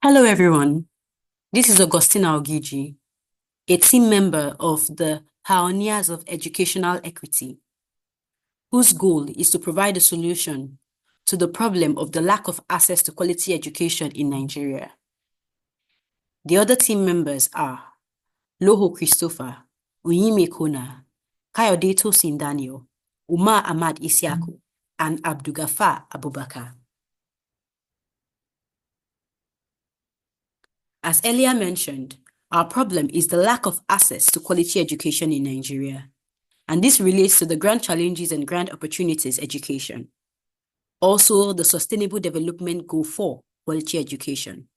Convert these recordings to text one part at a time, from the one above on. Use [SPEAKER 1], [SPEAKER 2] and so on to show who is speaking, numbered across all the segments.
[SPEAKER 1] Hello, everyone. This is Augustina Ogigi, a team member of the Pioneers of Educational Equity, whose goal is to provide a solution to the problem of the lack of access to quality education in Nigeria. The other team members are Loho Christopher, Uyime Kona, Kayode Tosin Daniel, Umar Ahmad Isiaku, and Abdulgafar Abubakar. As earlier mentioned, our problem is the lack of access to quality education in Nigeria, and this relates to the grand challenges and grand opportunities education. Also, the Sustainable Development Goal 4, quality education.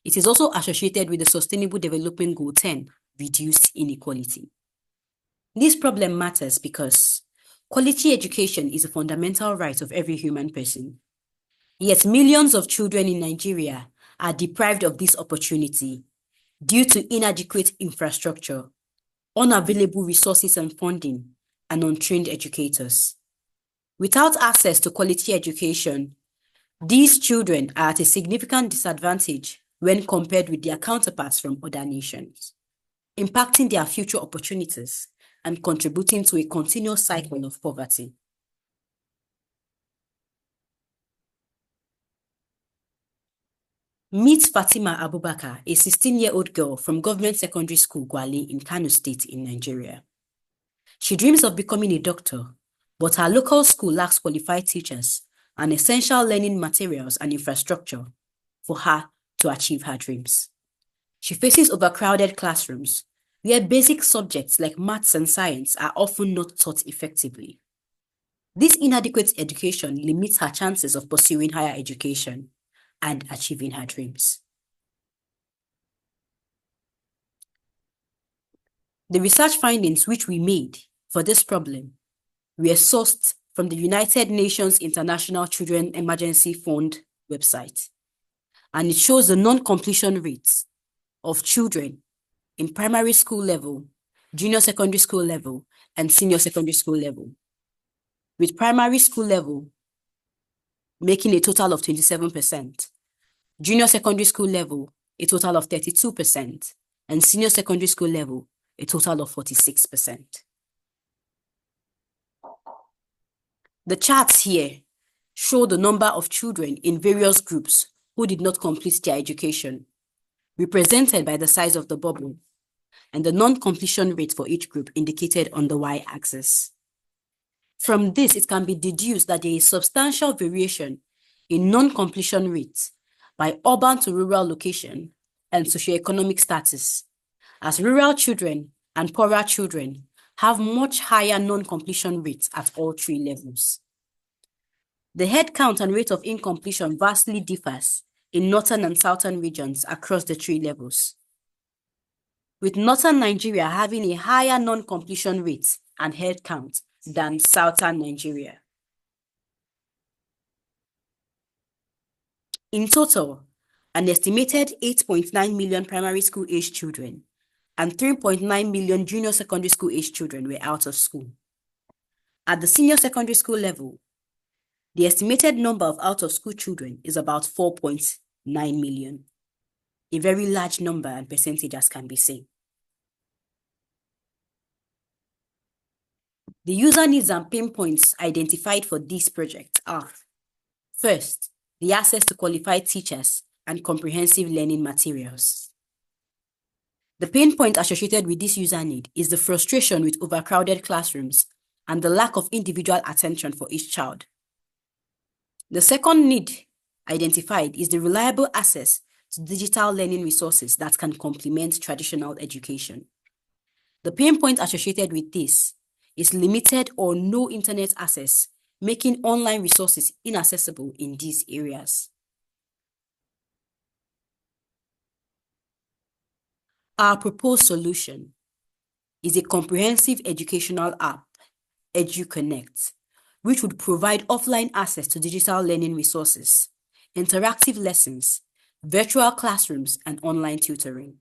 [SPEAKER 1] It is also associated with the Sustainable Development Goal 10, reduced inequality. This problem matters because quality education is a fundamental right of every human person. Yet millions of children in Nigeria are deprived of this opportunity due to inadequate infrastructure, unavailable resources and funding, and untrained educators. Without access to quality education, these children are at a significant disadvantage when compared with their counterparts from other nations, impacting their future opportunities and contributing to a continuous cycle of poverty. Meet Fatima Abubakar, a 16-year-old girl from Government Secondary School Gwale in Kano State in Nigeria. She dreams of becoming a doctor, but her local school lacks qualified teachers and essential learning materials and infrastructure for her to achieve her dreams. She faces overcrowded classrooms where basic subjects like maths and science are often not taught effectively. This inadequate education limits her chances of pursuing higher education and achieving her dreams. The research findings which we made for this problem were sourced from the United Nations International Children Emergency Fund website, and it shows the non-completion rates of children in primary school level, junior secondary school level, and senior secondary school level, with primary school level making a total of 27%, junior secondary school level a total of 32%, and senior secondary school level a total of 46%. The charts here show the number of children in various groups who did not complete their education, represented by the size of the bubble, and the non-completion rate for each group indicated on the y-axis. From this, it can be deduced that there is substantial variation in non-completion rates by urban to rural location and socioeconomic status, as rural children and poorer children have much higher non-completion rates at all three levels. The head count and rate of incompletion vastly differs in northern and southern regions across the three levels, with northern Nigeria having a higher non-completion rate and head count than southern Nigeria. In total, an estimated 8.9 million primary school age children and 3.9 million junior secondary school age children were out of school. At the senior secondary school level, the estimated number of out-of-school children is about 4.9 million, a very large number and percentage as can be seen. The user needs and pain points identified for this project are: first, the access to qualified teachers and comprehensive learning materials. The pain point associated with this user need is the frustration with overcrowded classrooms and the lack of individual attention for each child. The second need identified is the reliable access to digital learning resources that can complement traditional education. The pain point associated with this is limited or no internet access, making online resources inaccessible in these areas. Our proposed solution is a comprehensive educational app, EduConnect, which would provide offline access to digital learning resources, interactive lessons, virtual classrooms, and online tutoring.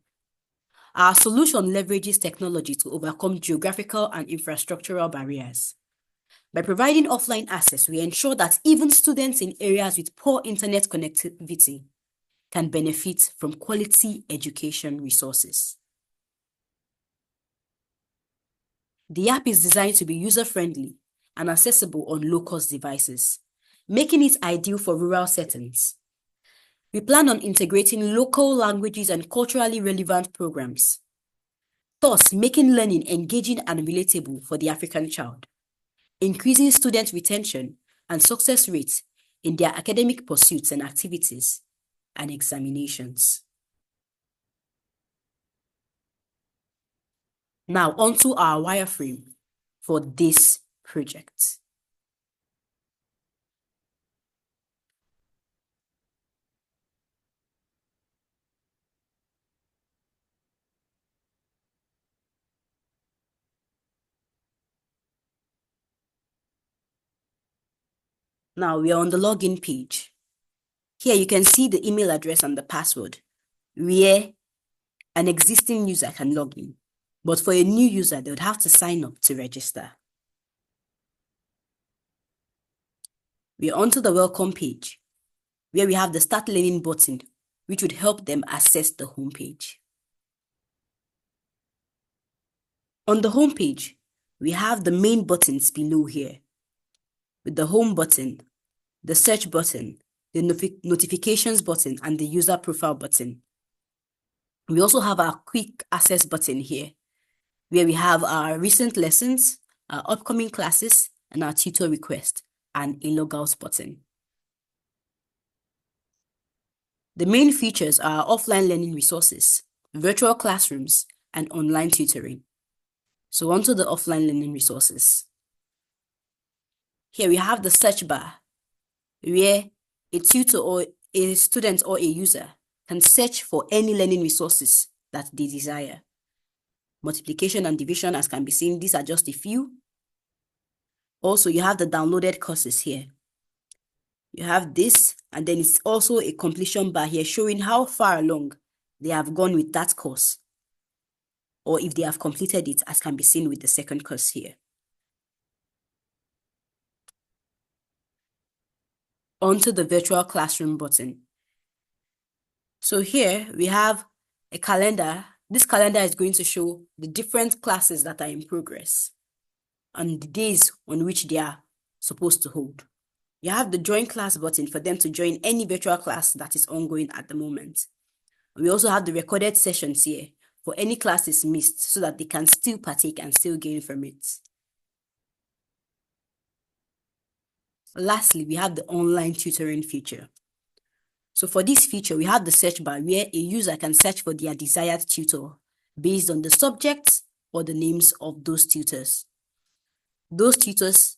[SPEAKER 1] Our solution leverages technology to overcome geographical and infrastructural barriers. By providing offline access, we ensure that even students in areas with poor internet connectivity can benefit from quality education resources. The app is designed to be user-friendly and accessible on low-cost devices, making it ideal for rural settings. We plan on integrating local languages and culturally relevant programs, thus making learning engaging and relatable for the African child, increasing student retention and success rates in their academic pursuits and activities and examinations. Now onto our wireframe for this project. Now we are on the login page. Here you can see the email address and the password where an existing user can log in. But for a new user, they would have to sign up to register. We are onto the welcome page where we have the start learning button, which would help them access the home page. On the home page, we have the main buttons below here with the home button, the search button, the notifications button, and the user profile button. We also have our quick access button here, where we have our recent lessons, our upcoming classes, and our tutor request, and a logout button. The main features are offline learning resources, virtual classrooms, and online tutoring. So onto the offline learning resources. Here we have the search bar, where a tutor or a student or a user can search for any learning resources that they desire. Multiplication and division, as can be seen, these are just a few. Also, you have the downloaded courses here. You have this, and then it's also a completion bar here showing how far along they have gone with that course, or if they have completed it, as can be seen with the second course here. Onto the virtual classroom button. So here we have a calendar. This calendar is going to show the different classes that are in progress and the days on which they are supposed to hold. You have the join class button for them to join any virtual class that is ongoing at the moment. We also have the recorded sessions here for any classes missed so that they can still partake and still gain from it. Lastly, we have the online tutoring feature. So for this feature, we have the search bar where a user can search for their desired tutor based on the subjects or the names of those tutors. Those tutors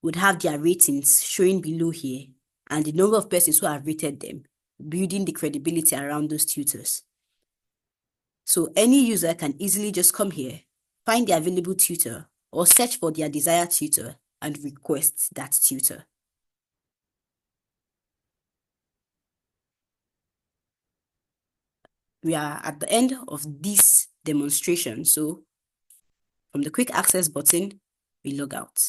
[SPEAKER 1] would have their ratings showing below here and the number of persons who have rated them, building the credibility around those tutors. So any user can easily just come here, find the available tutor, or search for their desired tutor and request that tutor. We are at the end of this demonstration. So from the quick access button, we log out.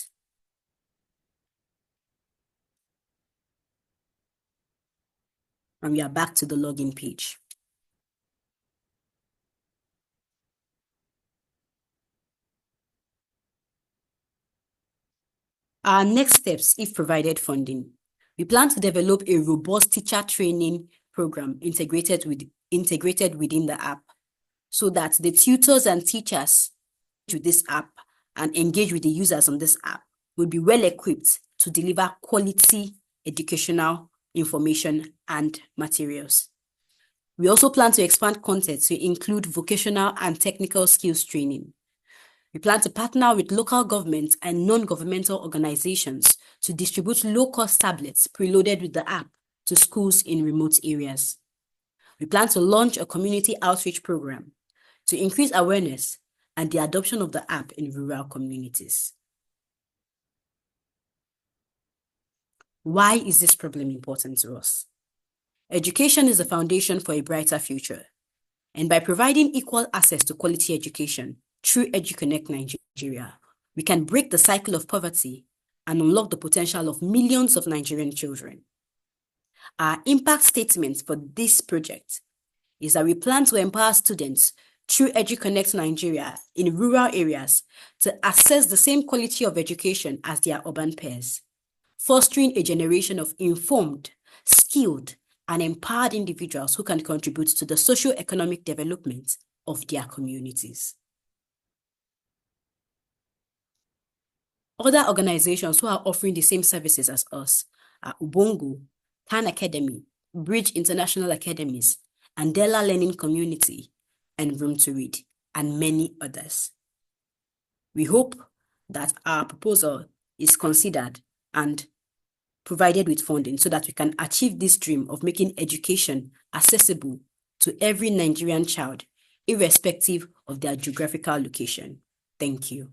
[SPEAKER 1] And we are back to the login page. Our next steps, if provided funding, we plan to develop a robust teacher training program integrated within the app so that the tutors and teachers with this app and engage with the users on this app will be well equipped to deliver quality educational information and materials. We also plan to expand content to include vocational and technical skills training. We plan to partner with local governments and non-governmental organizations to distribute low-cost tablets preloaded with the app to schools in remote areas. We plan to launch a community outreach program to increase awareness and the adoption of the app in rural communities. Why is this problem important to us? Education is the foundation for a brighter future. And by providing equal access to quality education through EduConnect Nigeria, we can break the cycle of poverty and unlock the potential of millions of Nigerian children. Our impact statement for this project is that we plan to empower students through EduConnect Nigeria in rural areas to access the same quality of education as their urban peers, fostering a generation of informed, skilled, and empowered individuals who can contribute to the socio-economic development of their communities. Other organizations who are offering the same services as us are Ubongo, Khan Academy, Bridge International Academies, Andela Learning Community, and Room to Read, and many others. We hope that our proposal is considered and provided with funding so that we can achieve this dream of making education accessible to every Nigerian child, irrespective of their geographical location. Thank you.